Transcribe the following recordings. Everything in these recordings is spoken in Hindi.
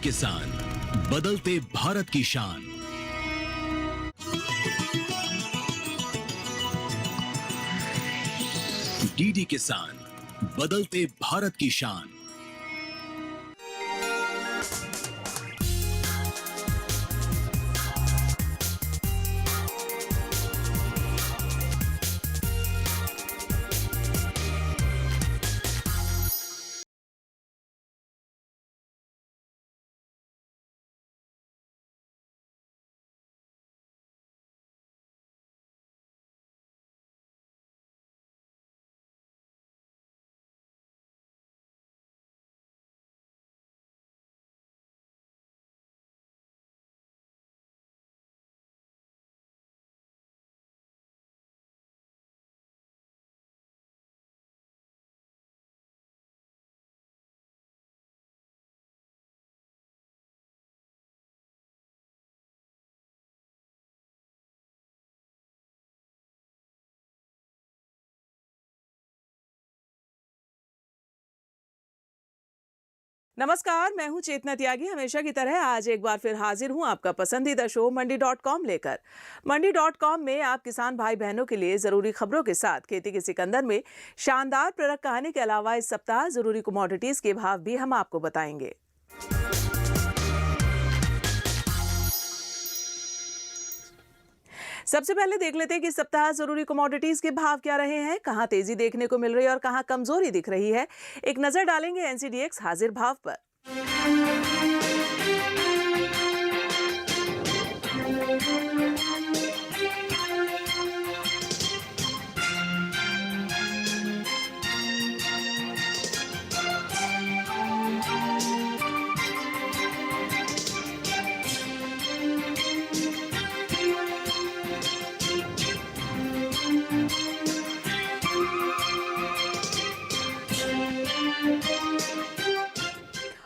किसान, बदलते भारत की शान। डीडी किसान, बदलते भारत की शान। नमस्कार, मैं हूं चेतना त्यागी। हमेशा की तरह आज एक बार फिर हाजिर हूं आपका पसंदीदा शो मंडी.com लेकर। मंडी.com में आप किसान भाई बहनों के लिए जरूरी खबरों के साथ खेती के सिकंदर में शानदार प्रोडक्ट कहानी के अलावा इस सप्ताह जरूरी कमोडिटीज के भाव भी हम आपको बताएंगे। सबसे पहले देख लेते हैं कि सप्ताह जरूरी कमोडिटीज के भाव क्या रहे हैं, कहां तेजी देखने को मिल रही है और कहां कमजोरी दिख रही है। एक नजर डालेंगे एनसीडीएक्स हाजिर भाव पर।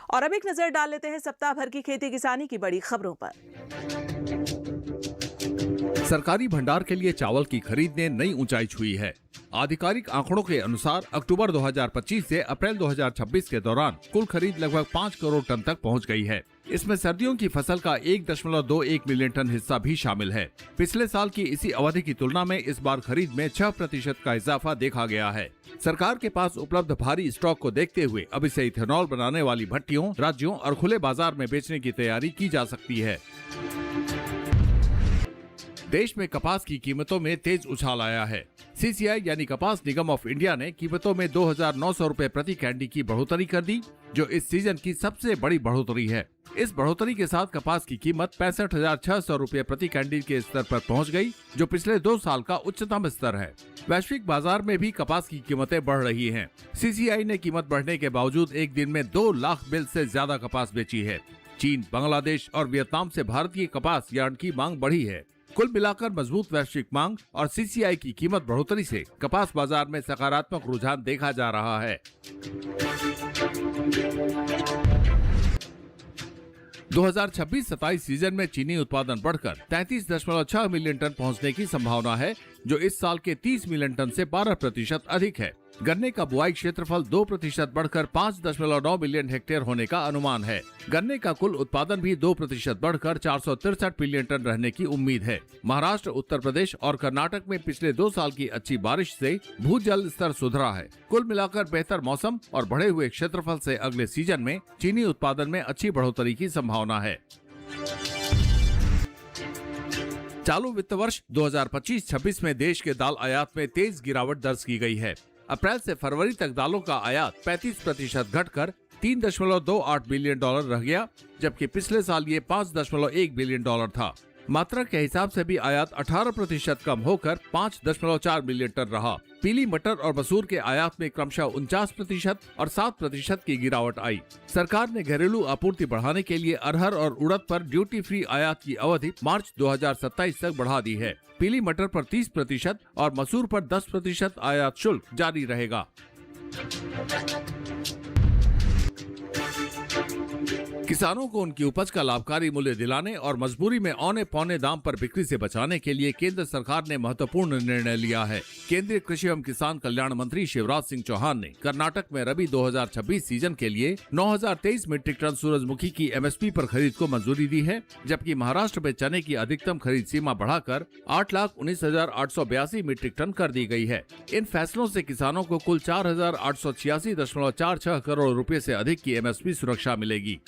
और अब एक नजर डाल लेते हैं सप्ताह भर की खेती किसानी की बड़ी खबरों पर। सरकारी भंडार के लिए चावल की खरीद ने नई ऊंचाई छुई है। आधिकारिक आंकड़ों के अनुसार अक्टूबर 2025 से अप्रैल 2026 के दौरान कुल खरीद लगभग 5 करोड़ टन तक पहुंच गई है। इसमें सर्दियों की फसल का 1.21 मिलियन टन हिस्सा भी शामिल है। पिछले साल की इसी अवधि की तुलना में इस बार खरीद में 6% का इजाफा देखा गया है। सरकार के पास उपलब्ध भारी स्टॉक को देखते हुए अब इसे इथेनॉल बनाने वाली भट्टियों, राज्यों और खुले बाजार में बेचने की तैयारी की जा सकती है। देश में कपास की कीमतों में तेज उछाल आया है। सीसीआई यानी कपास निगम ऑफ इंडिया ने कीमतों में 2,900 रुपए प्रति कैंडी की बढ़ोतरी कर दी, जो इस सीजन की सबसे बड़ी बढ़ोतरी है। इस बढ़ोतरी के साथ कपास की कीमत 65,600 रुपए प्रति कैंडी के स्तर पर पहुंच गई, जो पिछले 2 साल का उच्चतम स्तर है। वैश्विक बाजार में भी कपास की कीमतें बढ़ रही हैं। सीसीआई ने कीमत बढ़ने के बावजूद एक दिन में 2 लाख बिल से ज्यादा कपास बेची है। चीन, बांग्लादेश और वियतनाम से भारतीय कपास यार्न की मांग बढ़ी है। कुल मिलाकर मजबूत वैश्विक मांग और सीसीआई की कीमत बढ़ोतरी से कपास बाजार में सकारात्मक रुझान देखा जा रहा है। 2026-27 सीजन में चीनी उत्पादन बढ़कर 33.6 मिलियन टन पहुंचने की संभावना है, जो इस साल के 30 मिलियन टन से 12% अधिक है। गन्ने का बुआई क्षेत्रफल 2% बढ़कर 5.9 मिलियन हेक्टेयर होने का अनुमान है। गन्ने का कुल उत्पादन भी 2% बढ़कर 463 मिलियन टन रहने की उम्मीद है। महाराष्ट्र, उत्तर प्रदेश और कर्नाटक में पिछले 2 साल की अच्छी बारिश से भूजल स्तर सुधरा है। कुल मिलाकर बेहतर मौसम और बढ़े हुए क्षेत्रफल से अगले सीजन में चीनी उत्पादन में अच्छी बढ़ोतरी की संभावना है। चालू वित्त वर्ष 2025-26 में देश के दाल आयात में तेज गिरावट दर्ज की गई है। अप्रैल से फरवरी तक दालों का आयात 35% घटकर $3.28 बिलियन रह गया, जबकि पिछले साल ये $5.1 बिलियन था। मात्रा के हिसाब से भी आयात 18% कम होकर 5.4 मिलियन टन रहा। पीली मटर और मसूर के आयात में क्रमशः 49% और 7% की गिरावट आई। सरकार ने घरेलू आपूर्ति बढ़ाने के लिए अरहर और उड़द पर ड्यूटी फ्री आयात की अवधि मार्च 2027 तक बढ़ा दी है। पीली मटर पर 30% और मसूर पर 10% आयात शुल्क जारी रहेगा। किसानों को उनकी उपज का लाभकारी मूल्य दिलाने और मजबूरी में औने पौने दाम पर बिक्री से बचाने के लिए केंद्र सरकार ने महत्वपूर्ण निर्णय लिया है। केंद्रीय कृषि एवं किसान कल्याण मंत्री शिवराज सिंह चौहान ने कर्नाटक में रबी 2026 सीजन के लिए 9023 मीट्रिक टन सूरजमुखी की एमएसपी पर खरीद को मंजूरी दी है, जबकि महाराष्ट्र में चने की अधिकतम खरीद सीमा बढ़ाकर 8,19,882 मीट्रिक टन कर दी गई है। इन फैसलों से किसानों को कुल 4,886.46 करोड़ रुपए से अधिक की एमएसपी सुरक्षा मिलेगी।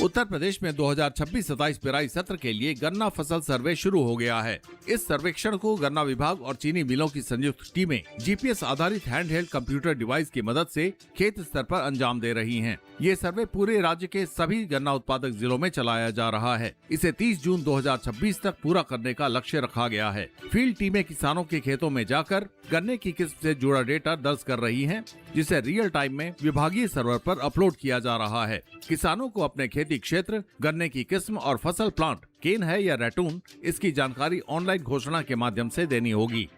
उत्तर प्रदेश में 2026-27 पेराई सत्र के लिए गन्ना फसल सर्वे शुरू हो गया है। इस सर्वेक्षण को गन्ना विभाग और चीनी मिलों की संयुक्त टीमें जीपीएस आधारित हैंडहेल्ड कंप्यूटर डिवाइस की मदद से खेत स्तर पर अंजाम दे रही हैं। ये सर्वे पूरे राज्य के सभी गन्ना उत्पादक जिलों में चलाया जा रहा है। इसे 30 जून 2026 तक पूरा करने का लक्ष्य रखा गया है। फील्ड टीमें किसानों के खेतों में जाकर गन्ने की किस्म से जुड़ा डेटा दर्ज कर रही हैं, जिसे रियल टाइम में विभागीय सर्वर पर अपलोड किया जा रहा है। किसानों को अपने खेती क्षेत्र, गन्ने की किस्म और फसल प्लांट केन है या रैटून, इसकी जानकारी ऑनलाइन घोषणा के माध्यम से देनी होगी।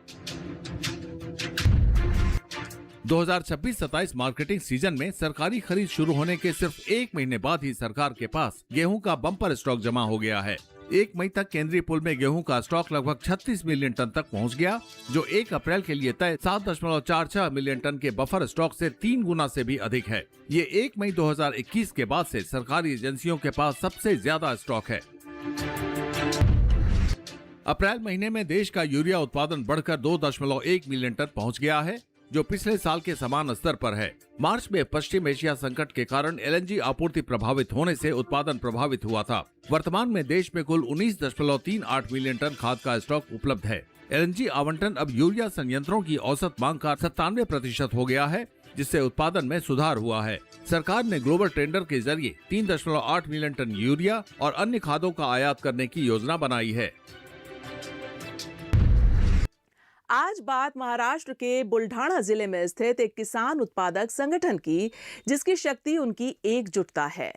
2026-27 मार्केटिंग सीजन में सरकारी खरीद शुरू होने के सिर्फ 1 महीने बाद ही सरकार के पास गेहूं का बम्पर स्टॉक जमा हो गया है। 1 मई तक केंद्रीय पूल में गेहूं का स्टॉक लगभग 36 मिलियन टन तक पहुंच गया, जो 1 अप्रैल के लिए तय 7.46 मिलियन टन के बफर स्टॉक से 3 गुना से भी अधिक है। ये 1 मई 2021 के बाद से सरकारी एजेंसियों के पास सबसे ज्यादा स्टॉक है। अप्रैल महीने में देश का यूरिया उत्पादन बढ़कर 2.1 मिलियन टन पहुंच गया है, जो पिछले साल के समान स्तर पर है। मार्च में पश्चिम एशिया संकट के कारण एलएनजी आपूर्ति प्रभावित होने से उत्पादन प्रभावित हुआ था। वर्तमान में देश में कुल 19.38 मिलियन टन खाद का स्टॉक उपलब्ध है। एलएनजी आवंटन अब यूरिया संयंत्रों की औसत मांग का 97% हो गया है, जिससे उत्पादन में सुधार हुआ है। सरकार ने ग्लोबल टेंडर के जरिए 3.8 मिलियन टन यूरिया और अन्य खादों का आयात करने की योजना बनाई है। आज बात महाराष्ट्र के बुल्ढाना जिले में स्थित एक किसान उत्पादक संगठन की, जिसकी शक्ति उनकी एकजुटता है।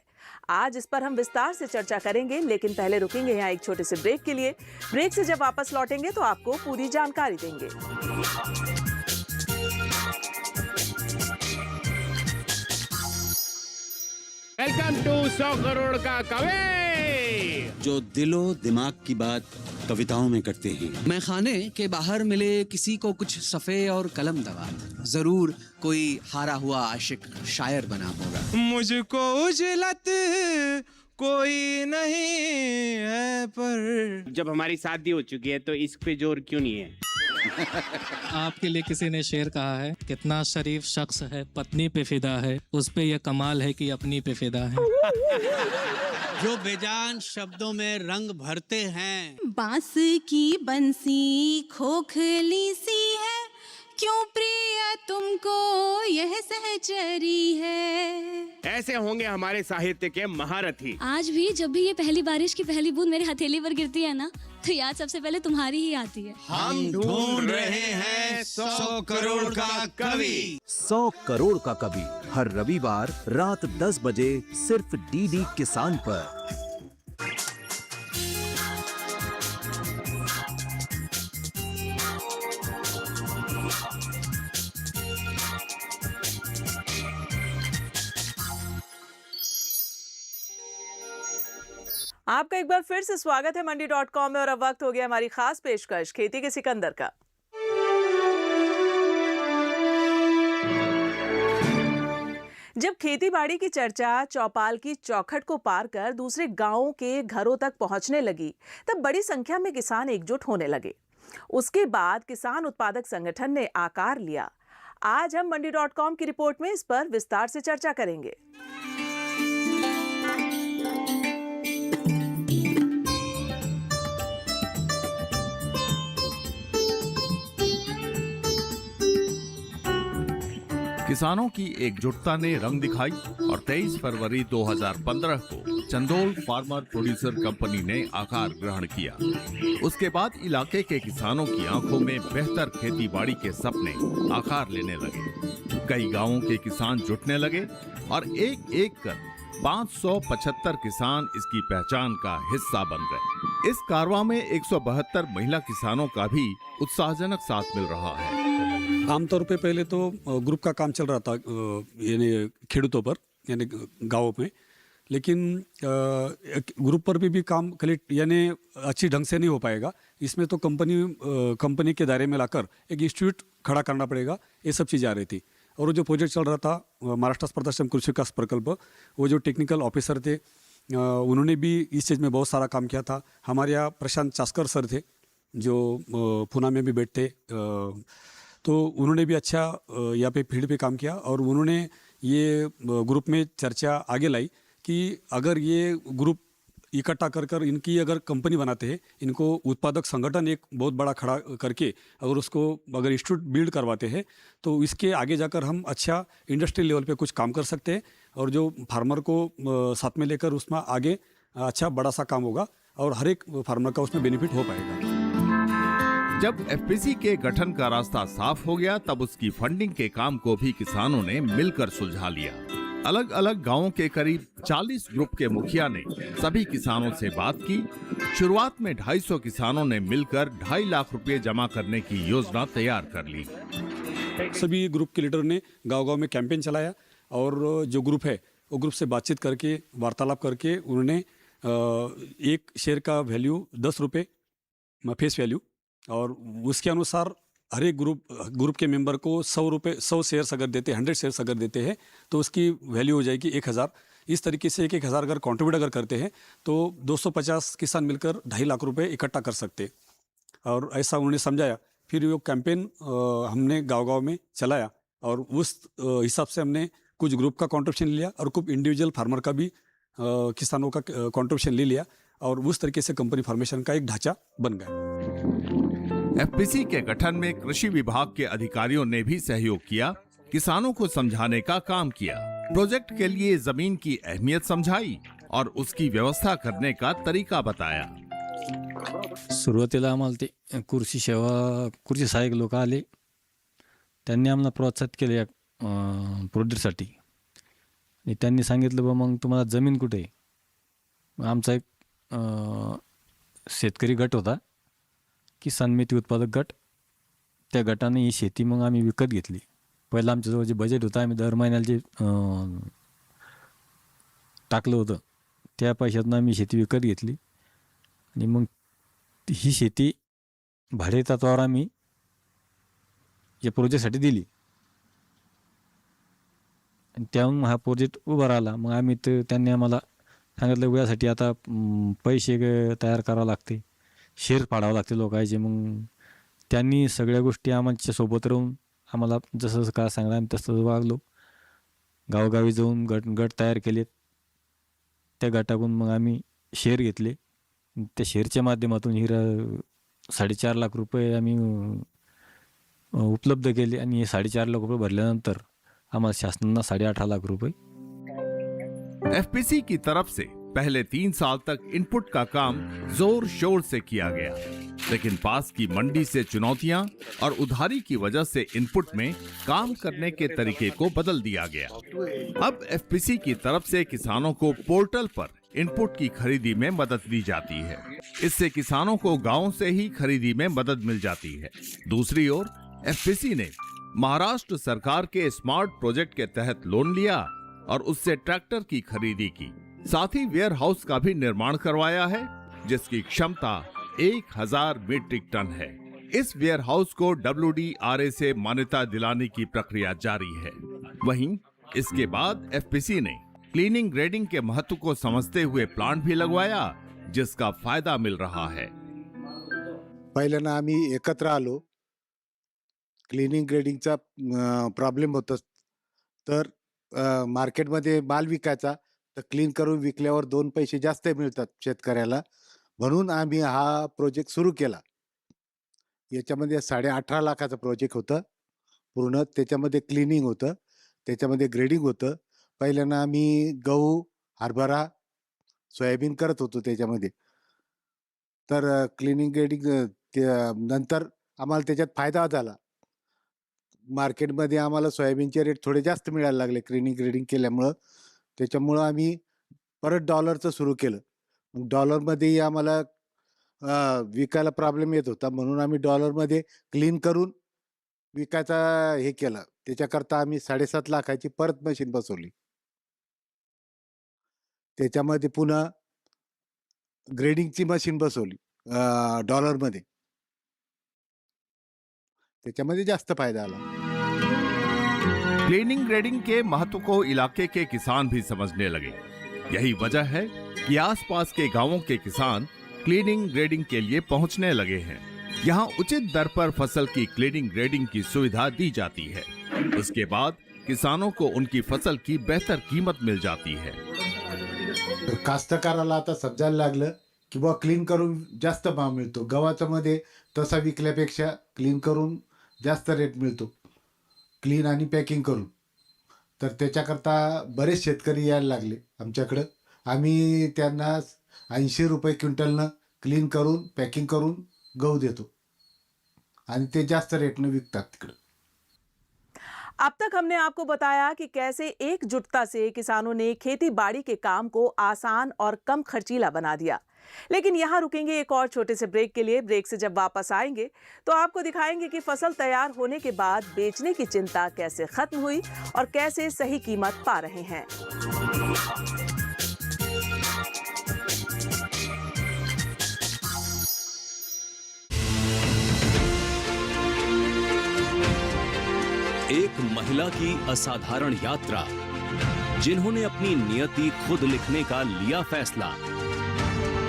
आज इस पर हम विस्तार से चर्चा करेंगे, लेकिन पहले रुकेंगे यहाँ एक छोटे से ब्रेक के लिए। ब्रेक से जब वापस लौटेंगे तो आपको पूरी जानकारी देंगे। वेलकम टू 100 करोड़ का कवि, जो दिलो दिमाग की बात कविताओं में करते हैं। मैं खाने के बाहर मिले किसी को कुछ सफ़े और कलम दवा, जरूर कोई हारा हुआ आशिक शायर बना होगा। मुझको उजलत कोई नहीं है, पर जब हमारी शादी हो चुकी है तो इश्क पे जोर क्यों नहीं है? आपके लिए किसी ने शेर कहा है, कितना शरीफ शख्स है पत्नी पे फिदा है, उस पे यह कमाल है कि अपनी पे फिदा है। जो बेजान शब्दों में रंग भरते हैं। बांस की बंसी खोखली सी है, क्यों प्रिय तुमको यह सहचरी है। ऐसे होंगे हमारे साहित्य के महारथी। आज भी जब भी ये पहली बारिश की पहली बूंद मेरी हथेली पर गिरती है ना, तो याद सबसे पहले तुम्हारी ही आती है। हम ढूंढ रहे हैं 100 करोड़ का कवि। 100 करोड़ का कवि हर रविवार रात 10 बजे सिर्फ डीडी किसान पर। आपका एक बार फिर से स्वागत है मंडी.com में, और अब वक्त हो गया हमारी खास पेशकश खेती के सिकंदर का। जब खेती बाड़ी की चर्चा चौपाल की चौखट को पार कर दूसरे गांवों के घरों तक पहुंचने लगी, तब बड़ी संख्या में किसान एकजुट होने लगे। उसके बाद किसान उत्पादक संगठन ने आकार लिया। आज हम मंडी.com की रिपोर्ट में इस पर विस्तार से चर्चा करेंगे। किसानों की एकजुटता ने रंग दिखाई और 23 फरवरी 2015 को चंदोल फार्मर प्रोड्यूसर कंपनी ने आकार ग्रहण किया। उसके बाद इलाके के किसानों की आंखों में बेहतर खेती बाड़ी के सपने आकार लेने लगे। कई गांवों के किसान जुटने लगे और एक एक कर 575 किसान इसकी पहचान का हिस्सा बन गए। इस कारवां में 172 महिला किसानों का भी उत्साहजनक साथ मिल रहा है। आमतौर पे पहले तो ग्रुप का काम चल रहा था यानी खेडूतों पर यानी गाँवों में, लेकिन ग्रुप पर भी काम यानी अच्छी ढंग से नहीं हो पाएगा। इसमें तो कंपनी के दायरे में लाकर एक इंस्टीट्यूट खड़ा करना पड़ेगा। ये सब चीज़ें आ रही थी। और वो जो प्रोजेक्ट चल रहा था महाराष्ट्र स्पर्धा श्रम कृषि विकास प्रकल्प, वो जो टेक्निकल ऑफिसर थे उन्होंने भी इस चीज़ में बहुत सारा काम किया था। हमारे यहाँ प्रशांत चास्कर सर थे जो पूना में भी बैठते, तो उन्होंने भी अच्छा यहाँ पे फील्ड पे काम किया। और उन्होंने ये ग्रुप में चर्चा आगे लाई कि अगर ये ग्रुप इकट्ठा कर इनकी अगर कंपनी बनाते हैं, इनको उत्पादक संगठन एक बहुत बड़ा खड़ा करके अगर उसको अगर इंस्टीट्यूट बिल्ड करवाते हैं, तो इसके आगे जाकर हम अच्छा इंडस्ट्री लेवल पे कुछ काम कर सकते हैं। और जो फार्मर को साथ में लेकर उसमें आगे अच्छा बड़ा सा काम होगा और हर एक फार्मर का उसमें बेनिफिट हो पाएगा। जब एफपीसी के गठन का रास्ता साफ हो गया, तब उसकी फंडिंग के काम को भी किसानों ने मिलकर सुलझा लिया। अलग अलग गांवों के करीब 40 ग्रुप के मुखिया ने सभी किसानों से बात की। शुरुआत में 250 किसानों ने मिलकर 2.5 लाख रुपए जमा करने की योजना तैयार कर ली। सभी ग्रुप के लीडर ने गांव-गांव में कैंपेन चलाया और जो ग्रुप है वो ग्रुप से बातचीत करके वार्तालाप करके उन्होंने एक शेयर का वैल्यू 10 रुपये फेस वैल्यू, और उसके अनुसार हर एक ग्रुप के मेंबर को 100 शेयर्स अगर देते, 100 शेयर्स अगर देते हैं तो उसकी वैल्यू हो जाएगी 1000। इस तरीके से 1,000 अगर कॉन्ट्रीब्यूट अगर करते हैं तो 250 किसान मिलकर 2.5 लाख रुपए इकट्ठा कर सकते। और ऐसा उन्होंने समझाया। फिर वो कैंपेन हमने गांव-गांव में चलाया और उस हिसाब से हमने कुछ ग्रुप का कॉन्ट्रीब्यूशन लिया और कुछ इंडिविजुअल फार्मर का भी किसानों का कॉन्ट्रीब्यूशन ले लिया और उस तरीके से कंपनी फॉर्मेशन का एक ढांचा बन गया। एफपीसी के गठन में कृषि विभाग के अधिकारियों ने भी सहयोग किया, किसानों को समझाने का काम किया, प्रोजेक्ट के लिए जमीन की अहमियत समझाई और उसकी व्यवस्था करने का तरीका बताया। सुरुवातीला आम्हाला ते कृषी सहाय्यक लोक आले, त्यांनी आम्हाला प्रोत्साहित केले या प्रोजेक्टसाठी। आणि त्यांनी सांगितलं बा मग तुम्हाला जमीन कुठे आहे? आमचा एक शेतकरी गट होता, किसान मेथी उत्पादक गट, त्या गटाने ही शेती मग आम्ही विकत घेतली। पहिलं आमच्याजवळ जे बजेट होतं आम्ही दर महिन्याला जे टाकलं होतं त्या पैशातून आम्ही शेती विकत घेतली आणि मग ही शेती भाडे तत्वावर आम्ही या प्रोजेक्टसाठी दिली आणि त्याहून हा प्रोजेक्ट उभा राहिला। मग आम्ही त्यांनी आम्हाला सांगितलं यासाठी आता पैसे तयार करावे लागते, शेअर पाडावं लागते लोकांचे। मग त्यांनी सगळ्या गोष्टी आमच्या सोबत राहून आम्हाला जसं काय सांगलं आम्ही तसं वागलो। गावोगावी जाऊन गट तयार केलेत, त्या गटाकडून मग आम्ही शेअर घेतले। त्या शेअरच्या माध्यमातून ही 4.5 लाख रुपये आम्ही उपलब्ध केले आणि हे 4.5 लाख रुपये भरल्यानंतर आम्हाला शासनानं 18.5 लाख रुपये। एफपीसी की तरफ से पहले 3 साल तक इनपुट का काम जोर शोर से किया गया, लेकिन पास की मंडी से चुनौतियां और उधारी की वजह से इनपुट में काम करने के तरीके को बदल दिया गया। अब एफपीसी की तरफ से किसानों को पोर्टल पर इनपुट की खरीदी में मदद दी जाती है। इससे किसानों को गांव से ही खरीदी में मदद मिल जाती है। दूसरी ओर एफपीसी ने महाराष्ट्र सरकार के स्मार्ट प्रोजेक्ट के तहत लोन लिया और उससे ट्रैक्टर की खरीदी की। साथ ही वेयर हाउस का भी निर्माण करवाया है, जिसकी क्षमता 1000 मीट्रिक टन है। इस वेयर हाउस को WDRA से मान्यता दिलाने की प्रक्रिया जारी है। वहीं इसके बाद एफपीसी ने क्लीनिंग ग्रेडिंग के महत्व को समझते हुए प्लांट भी लगवाया, जिसका फायदा मिल रहा है। पहिल्यांदा आम्ही एकत्र आलो, क्लीनिंग ग्रेडिंगचा प्रॉब्लेम होता, तर मार्केटमध्ये माल विकायचा तर क्लीन करून विकल्यावर 2 पैसे जास्त मिळतात शेतकऱ्याला, म्हणून आम्ही हा प्रोजेक्ट सुरू केला। याच्यामध्ये 18.5 लाखाचा प्रोजेक्ट होता पूर्ण। त्याच्यामध्ये क्लीनिंग होतं, त्याच्यामध्ये ग्रेडिंग होतं। पहिल्यांदा आम्ही गहू, हरभरा, सोयाबीन करत होतो त्याच्यामध्ये। तर क्लीनिंग ग्रेडिंग नंतर आम्हाला त्याच्यात फायदा झाला। मार्केटमध्ये आम्हाला सोयाबीनचे रेट थोडे जास्त मिळायला लागले क्लीनिंग ग्रेडिंग केल्यामुळं। त्याच्यामुळं आम्ही परत डॉलरचं सुरू केलं. मग डॉलरमध्येही आम्हाला विकायला प्रॉब्लेम येत होता, म्हणून आम्ही डॉलरमध्ये क्लीन करून विकायचा हे केलं. त्याच्याकरता आम्ही 7.5 लाखाची परत मशीन बसवली. त्याच्यामध्ये पुन्हा ग्रेडिंगची मशीन बसवली डॉलरमध्ये. त्याच्यामध्ये जास्त फायदा आला. क्लीनिंग ग्रेडिंग के महत्व को इलाके के किसान भी समझने लगे। यही वजह है कि आसपास के गांवों के किसान क्लीनिंग ग्रेडिंग के लिए पहुंचने लगे हैं। यहाँ उचित दर पर फसल की क्लीनिंग ग्रेडिंग की सुविधा दी जाती है। उसके बाद किसानों को उनकी फसल की बेहतर कीमत मिल जाती है। कास्तकाराला आता समजायला लागलं की बुवा क्लीन करून जास्त भाव मिळतो. गव्हाचा मध्ये तसा विकल्यापेक्षा क्लीन करून जास्त रेट मिळतो, क्लीन आणि पॅकिंग करून. तर त्याच्याकरता बरेच शेतकरी यायला लागले आमच्याकडं. आम्ही त्यांना 80 रुपये क्विंटलनं क्लीन करून पॅकिंग करून गहू देतो आणि ते जास्त रेटनं विकतात तिकडं. अब तक हमने आपको बताया कि कैसे एकजुटता से किसानों ने खेती बाड़ी के काम को आसान और कम खर्चीला बना दिया। लेकिन यहाँ रुकेंगे एक और छोटे से ब्रेक के लिए। ब्रेक से जब वापस आएंगे तो आपको दिखाएंगे कि फसल तैयार होने के बाद बेचने की चिंता कैसे खत्म हुई और कैसे सही कीमत पा रहे हैं। एक महिला की असाधारण यात्रा, जिन्होंने अपनी नियति खुद लिखने का लिया फैसला।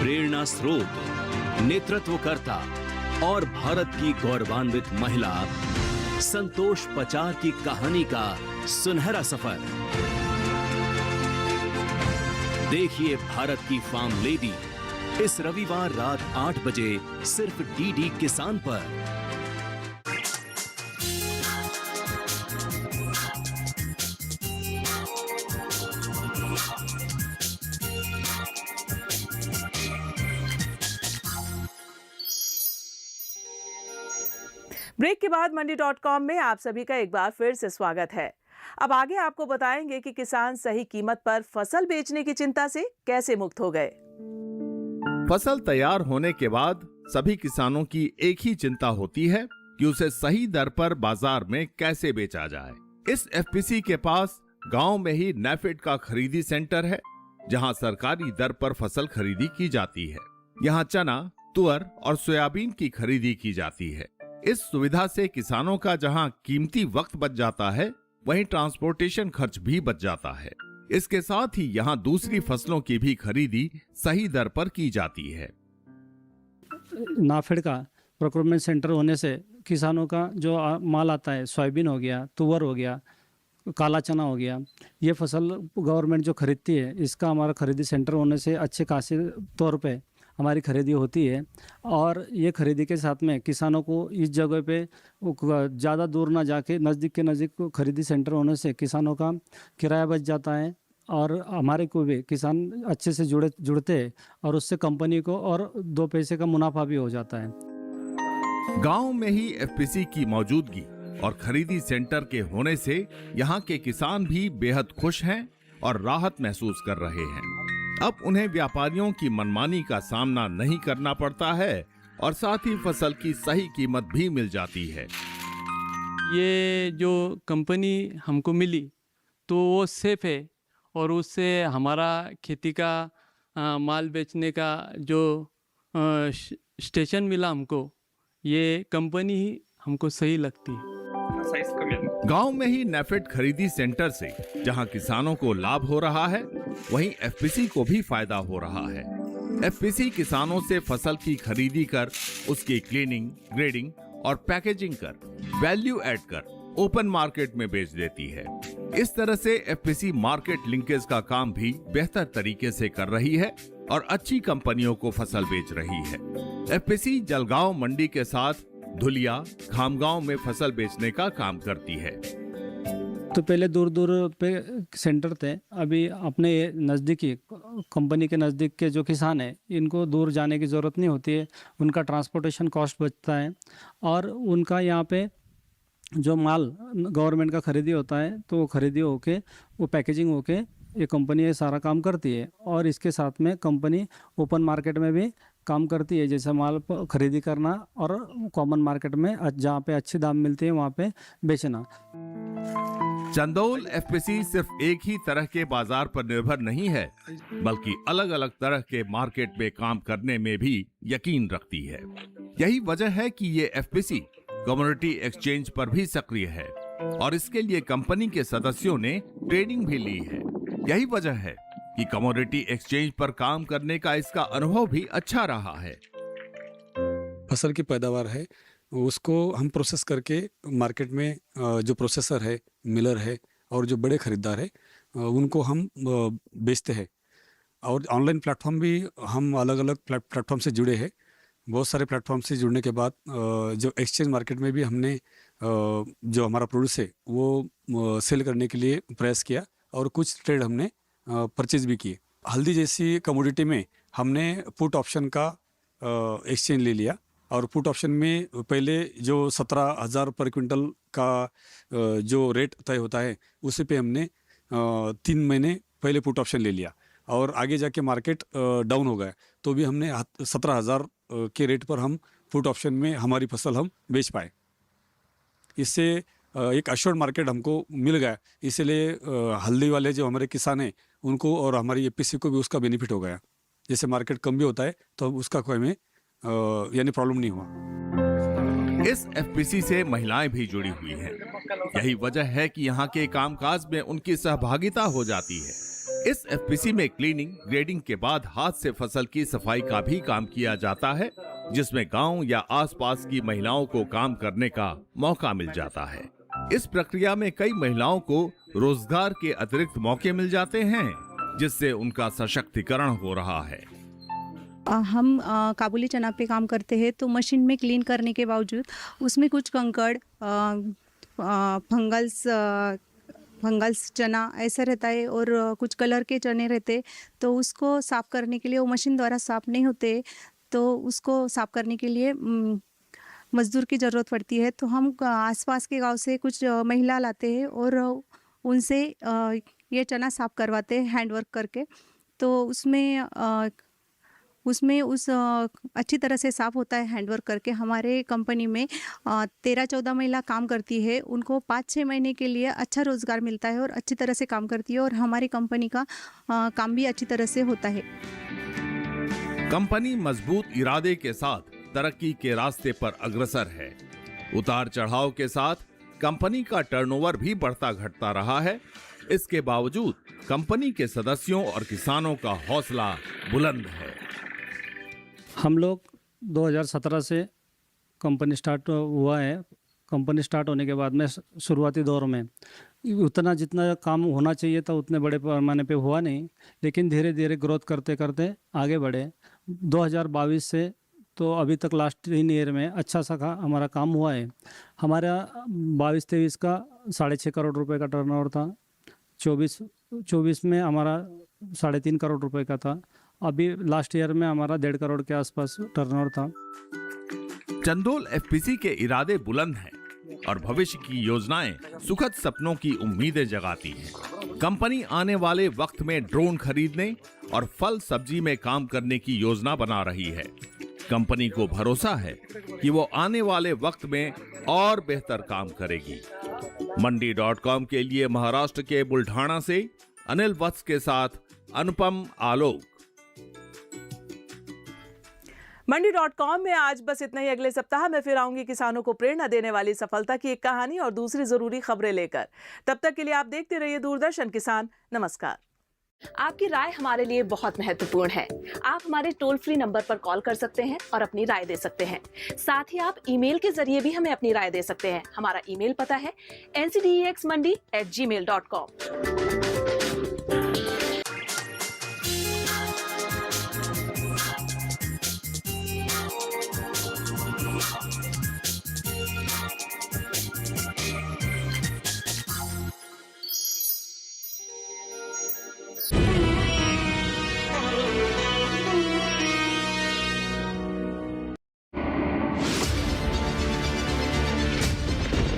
प्रेरणा स्रोत, नेतृत्वकर्ता और भारत की गौरवान्वित महिला संतोष पचार की कहानी का सुनहरा सफर। देखिए भारत की फार्म लेडी इस रविवार रात 8 बजे सिर्फ डीडी किसान पर। ब्रेक के बाद मंडी.com में आप सभी का एक बार फिर से स्वागत है। अब आगे आपको बताएंगे कि किसान सही कीमत पर फसल बेचने की चिंता से कैसे मुक्त हो गए। फसल तैयार होने के बाद सभी किसानों की एक ही चिंता होती है कि उसे सही दर पर बाजार में कैसे बेचा जाए। इस एफपीसी के पास गांव में ही नेफेड का खरीदी सेंटर है, जहां सरकारी दर पर फसल खरीदी की जाती है। यहां चना, तुअर और सोयाबीन की खरीदी की जाती है। इस सुविधा से किसानों का जहां कीमती वक्त बच जाता है, वहीं ट्रांसपोर्टेशन खर्च भी बच जाता है। इसके साथ ही यहां दूसरी फसलों की भी खरीदी सही दर पर की जाती है। नाफेड का प्रोक्योरमेंट सेंटर होने से किसानों का जो माल आता है, सोयाबीन हो गया, तुअर हो गया, काला चना हो गया, ये फसल गवर्नमेंट जो खरीदती है, इसका हमारा खरीदी सेंटर होने से अच्छे खासे तौर पे हमारी खरीदी होती है। और ये खरीदी के साथ में किसानों को इस जगह पे ज़्यादा दूर ना जाके नज़दीक के नज़दीक खरीदी सेंटर होने से किसानों का किराया बच जाता है और हमारे को भी किसान अच्छे से जुड़ते हैं और उससे कंपनी को और 2 पैसे का मुनाफा भी हो जाता है। गांव में ही एफपीसी की मौजूदगी और खरीदी सेंटर के होने से यहाँ के किसान भी बेहद खुश हैं और राहत महसूस कर रहे हैं। अब उन्हें व्यापारियों की मनमानी का सामना नहीं करना पड़ता है और साथ ही फसल की सही कीमत भी मिल जाती है। ये जो कंपनी हमको मिली तो वो सेफ है और उससे हमारा खेती का माल बेचने का जो स्टेशन मिला हमको, ये कंपनी ही हमको सही लगती है। गांव में ही नेफेड खरीदी सेंटर से जहां किसानों को लाभ हो रहा है, वहीं एफपीसी को भी फायदा हो रहा है। एफपीसी किसानों से फसल की खरीदी कर उसकी क्लीनिंग, ग्रेडिंग और पैकेजिंग कर वैल्यू ऐड कर ओपन मार्केट में बेच देती है। इस तरह से एफपीसी मार्केट लिंकेज का काम भी बेहतर तरीके से कर रही है और अच्छी कंपनियों को फसल बेच रही है। एफपीसी जलगांव मंडी के साथ धुलिया, खामगांव में फसल बेचने का काम करती है। तो पहले दूर दूर पे सेंटर थे, अभी अपने नज़दीकी कंपनी के नज़दीक के जो किसान हैं, इनको दूर जाने की ज़रूरत नहीं होती है। उनका ट्रांसपोर्टेशन कॉस्ट बचता है और उनका यहाँ पे जो माल गवर्नमेंट का खरीदी होता है तो वो खरीदी होके वो पैकेजिंग होके ये कंपनी ये सारा काम करती है। और इसके साथ में कंपनी ओपन मार्केट में भी काम करती है, जैसे माल खरीदी करना और कॉमन मार्केट में जहाँ पे अच्छे दाम मिलते हैं वहाँ पे बेचना। चंदौल एफपीसी सिर्फ एक ही तरह के बाजार पर निर्भर नहीं है, बल्कि अलग अलग तरह के मार्केट में काम करने में भी यकीन रखती है। यही वजह है कि ये एफपीसी कमोडिटी एक्सचेंज पर भी सक्रिय है और इसके लिए कंपनी के सदस्यों ने ट्रेनिंग भी ली है। यही वजह है कि कमोडिटी एक्सचेंज पर काम करने का इसका अनुभव भी अच्छा रहा है। फसल की पैदावार है उसको हम प्रोसेस करके मार्केट में जो प्रोसेसर है, मिलर है और जो बड़े खरीदार है उनको हम बेचते हैं। और ऑनलाइन प्लेटफॉर्म भी हम अलग अलग प्लेटफॉर्म से जुड़े हैं। बहुत सारे प्लेटफॉर्म से जुड़ने के बाद जो एक्सचेंज मार्केट में भी हमने जो हमारा प्रोड्यूस है वो सेल करने के लिए प्रयास किया और कुछ ट्रेड हमने परचेज भी किए। हल्दी जैसी कमोडिटी में हमने पुट ऑप्शन का एक्सचेंज ले लिया और पुट ऑप्शन में पहले जो 17,000 पर क्विंटल का जो रेट तय होता है उसी पे हमने 3 महीने पहले पुट ऑप्शन ले लिया और आगे जाके मार्केट डाउन हो गया तो भी हमने 17,000 के रेट पर हम पुट ऑप्शन में हमारी फसल हम बेच पाए। इससे एक अश्योर्ड मार्केट हमको मिल गया। इसलिए हल्दी वाले जो हमारे किसान हैं उनको और हमारी एपीसी को भी उसका बेनिफिट हो गया। जैसे मार्केट कम भी होता है तो उसका कोई में यानी प्रॉब्लम नहीं हुआ। इस एफपीसी से महिलाएं भी जुड़ी हुई हैं। यही वजह है कि यहाँ के कामकाज में उनकी सहभागिता हो जाती है। इस एफपीसी में क्लीनिंग, ग्रेडिंग के बाद हाथ से फसल की सफाई का भी काम किया जाता है, जिसमें गांव या आसपास की महिलाओं को काम करने का मौका मिल जाता है। इस प्रक्रिया में कई महिलाओं को रोजगार के अतिरिक्त मौके मिल जाते हैं, जिससे उनका सशक्तिकरण हो रहा है। हम काबुली चना पे काम करते हैं तो मशीन में क्लीन करने के बावजूद उसमें कुछ कंकड़, फंगल्स चना ऐसा रहता है और कुछ कलर के चने रहते, तो उसको साफ़ करने के लिए वो मशीन द्वारा साफ़ नहीं होते, तो उसको साफ़ करने के लिए मज़दूर की ज़रूरत पड़ती है। तो हम आसपास के गांव से कुछ महिला लाते हैं और उनसे ये चना साफ़ करवाते हैं हैंड वर्क करके। तो उसमें अच्छी तरह से साफ़ होता है हैंड वर्क करके। हमारे कंपनी में 13-14 महिला काम करती है। उनको 5-6 महीने के लिए अच्छा रोज़गार मिलता है और अच्छी तरह से काम करती है और हमारी कंपनी का काम भी अच्छी तरह से होता है। कंपनी मजबूत इरादे के साथ तरक्की के रास्ते पर अग्रसर है। उतार चढ़ाव के साथ कंपनी का टर्नओवर भी बढ़ता घटता रहा है। इसके बावजूद कंपनी के सदस्यों और किसानों का हौसला बुलंद है। हम लोग 2017 से कंपनी स्टार्ट हुआ है। कंपनी स्टार्ट होने के बाद में शुरुआती दौर में उतना जितना काम होना चाहिए था उतने बड़े पैमाने पे हुआ नहीं, लेकिन धीरे धीरे ग्रोथ करते करते आगे बढ़े। 2022 से तो अभी तक लास्ट 3 ईयर में अच्छा सा हमारा काम हुआ है। हमारा 22-23 का 6.5 करोड़ रुपए का टर्नओवर था। 24 में हमारा 3.5 करोड़ रुपए का था। अभी लास्ट ईयर में हमारा 1.5 करोड़ के आसपास टर्नओवर था। चंदौल एफपीसी के इरादे बुलंद हैं और भविष्य की योजनाएं सुखद सपनों की उम्मीदें जगाती हैं। कंपनी आने वाले वक्त में ड्रोन खरीदने और फल सब्जी में काम करने की योजना बना रही है। कंपनी को भरोसा है कि वो आने वाले वक्त में और बेहतर काम करेगी। मंडी.com के लिए महाराष्ट्र के बुल्ढाना से अनिल वत्स के साथ अनुपम आलोक। मंडी.com में आज बस इतना ही। अगले सप्ताह मैं फिर आऊंगी किसानों को प्रेरणा देने वाली सफलता की एक कहानी और दूसरी जरूरी खबरें लेकर। तब तक के लिए आप देखते रहिए दूरदर्शन किसान। नमस्कार। आपकी राय हमारे लिए बहुत महत्वपूर्ण है। आप हमारे टोल फ्री नंबर पर कॉल कर सकते हैं और अपनी राय दे सकते हैं। साथ ही आप ईमेल के जरिए भी हमें अपनी राय दे सकते हैं। हमारा ईमेल पता है ncdexmandi@gmail.com।